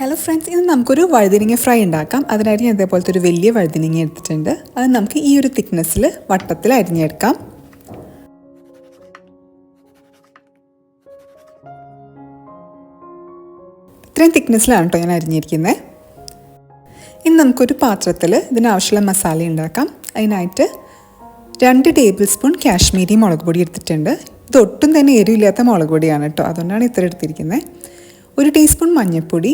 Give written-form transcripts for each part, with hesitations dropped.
Hello friends, ഇന്ന് നമുക്കൊരു വഴുതിനങ്ങ fry ഉണ്ടാക്കാം. അതിനായിട്ട് ഞാൻ ഇതേപോലത്തെ ഒരു വലിയ വഴുതിനങ്ങ എടുത്തിട്ടുണ്ട്. അത് നമുക്ക് ഈ ഒരു തിക്നെസ്സിൽ വട്ടത്തിൽ അരിഞ്ഞെടുക്കാം. ഇത്രയും തിക്നെസ്സിലാണ് കേട്ടോ ഞാൻ അരിഞ്ഞിരിക്കുന്നത്. ഇനി നമുക്കൊരു പാത്രത്തിൽ ഇതിനാവശ്യമുള്ള മസാല ഉണ്ടാക്കാം. അതിനായിട്ട് 2 ടേബിൾ സ്പൂൺ കാശ്മീരി മുളക് പൊടി എടുത്തിട്ടുണ്ട്. ഇത് ഒട്ടും തന്നെ എരിവില്ലാത്ത മുളക് പൊടിയാണ് കേട്ടോ, അതുകൊണ്ടാണ് ഇത്ര എടുത്തിരിക്കുന്നത്. 1 ടീസ്പൂൺ മഞ്ഞൾപ്പൊടി,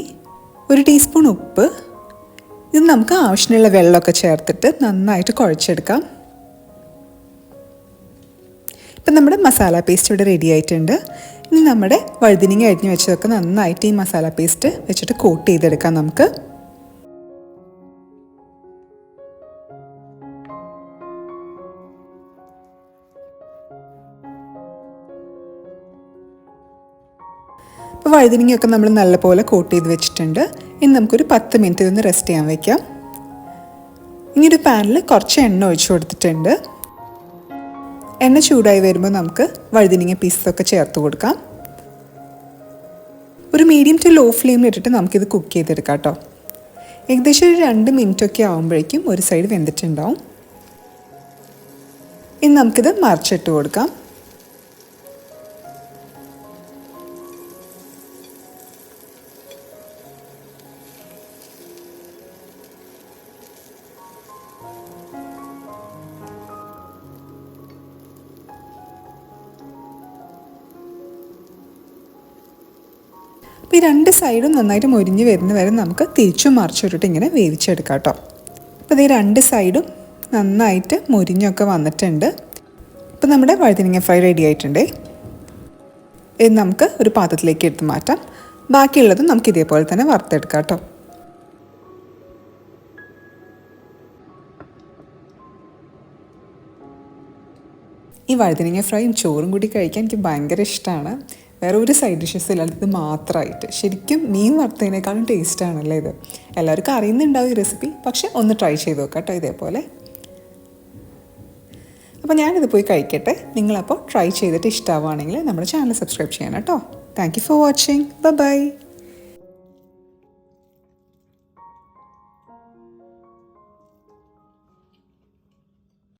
1 ടീസ്പൂൺ ഉപ്പ്. ഇത് നമുക്ക് ആവശ്യമുള്ള വെള്ളമൊക്കെ ചേർത്തിട്ട് നന്നായിട്ട് കുഴച്ചെടുക്കാം. ഇപ്പം നമ്മുടെ മസാല പേസ്റ്റ് ഇവിടെ റെഡി ആയിട്ടുണ്ട്. ഇനി നമ്മുടെ വഴുതിനങ്ങ അരിഞ്ഞ് വെച്ചതൊക്കെ നന്നായിട്ട് ഈ മസാല പേസ്റ്റ് വെച്ചിട്ട് കോട്ട് ചെയ്തെടുക്കാം നമുക്ക്. അപ്പോൾ വഴുതിനങ്ങയൊക്കെ നമ്മൾ നല്ലപോലെ കോട്ട് ചെയ്ത് വെച്ചിട്ടുണ്ട്. ഇനി നമുക്കൊരു 10 മിനിറ്റ് ഇതൊന്ന് റെസ്റ്റ് ചെയ്യാൻ വയ്ക്കാം. ഇനി ഒരു പാനിൽ കുറച്ച് എണ്ണ ഒഴിച്ചു കൊടുത്തിട്ടുണ്ട്. എണ്ണ ചൂടായി വരുമ്പോൾ നമുക്ക് വഴുതിനങ്ങ പീസൊക്കെ ചേർത്ത് കൊടുക്കാം. ഒരു മീഡിയം ടു ലോ ഫ്ലെയിമിൽ ഇട്ടിട്ട് നമുക്കിത് കുക്ക് ചെയ്തെടുക്കാം കേട്ടോ. ഏകദേശം ഒരു 2 മിനിറ്റൊക്കെ ആകുമ്പോഴേക്കും ഒരു സൈഡ് വെന്തിട്ടുണ്ടാവും. ഇനി നമുക്കിത് മറിച്ചിട്ട് കൊടുക്കാം. അപ്പോൾ ഈ 2 സൈഡും നന്നായിട്ട് മൊരിഞ്ഞ് വരുന്ന വരെ നമുക്ക് തിരിച്ചും മറിച്ചിട്ടിട്ട് ഇങ്ങനെ വേവിച്ചെടുക്കാം കേട്ടോ. അപ്പോൾ ഈ 2 സൈഡും നന്നായിട്ട് മൊരിഞ്ഞൊക്കെ വന്നിട്ടുണ്ട്. ഇപ്പോൾ നമ്മുടെ വഴുതിനങ്ങ ഫ്രൈ റെഡി ആയിട്ടുണ്ട്. ഇത് നമുക്ക് ഒരു പാത്രത്തിലേക്ക് എടുത്ത് മാറ്റാം. ബാക്കിയുള്ളതും നമുക്ക് ഇതേപോലെ തന്നെ വറുത്തെടുക്കാം കേട്ടോ. ഈ വഴുതിനങ്ങ ഫ്രൈയും ചോറും കൂടി കഴിക്കാൻ എനിക്ക് ഭയങ്കര ഇഷ്ടമാണ്. വേറെ ഒരു സൈഡ് ഡിഷസ് ഇല്ലാതെ ഇത് മാത്രമായിട്ട്. ശരിക്കും മീൻ വറുത്തതിനേക്കാളും ടേസ്റ്റാണല്ലേ ഇത്. എല്ലാവർക്കും അറിയുന്നുണ്ടാവും ഈ റെസിപ്പി, പക്ഷെ ഒന്ന് ട്രൈ ചെയ്ത് നോക്കാം കേട്ടോ ഇതേപോലെ. അപ്പോൾ ഞാനിത് പോയി കഴിക്കട്ടെ. നിങ്ങളപ്പോൾ ട്രൈ ചെയ്തിട്ട് ഇഷ്ടമാവുകയാണെങ്കിൽ നമ്മുടെ ചാനൽ സബ്സ്ക്രൈബ് ചെയ്യണം കേട്ടോ. Thank you for watching. By.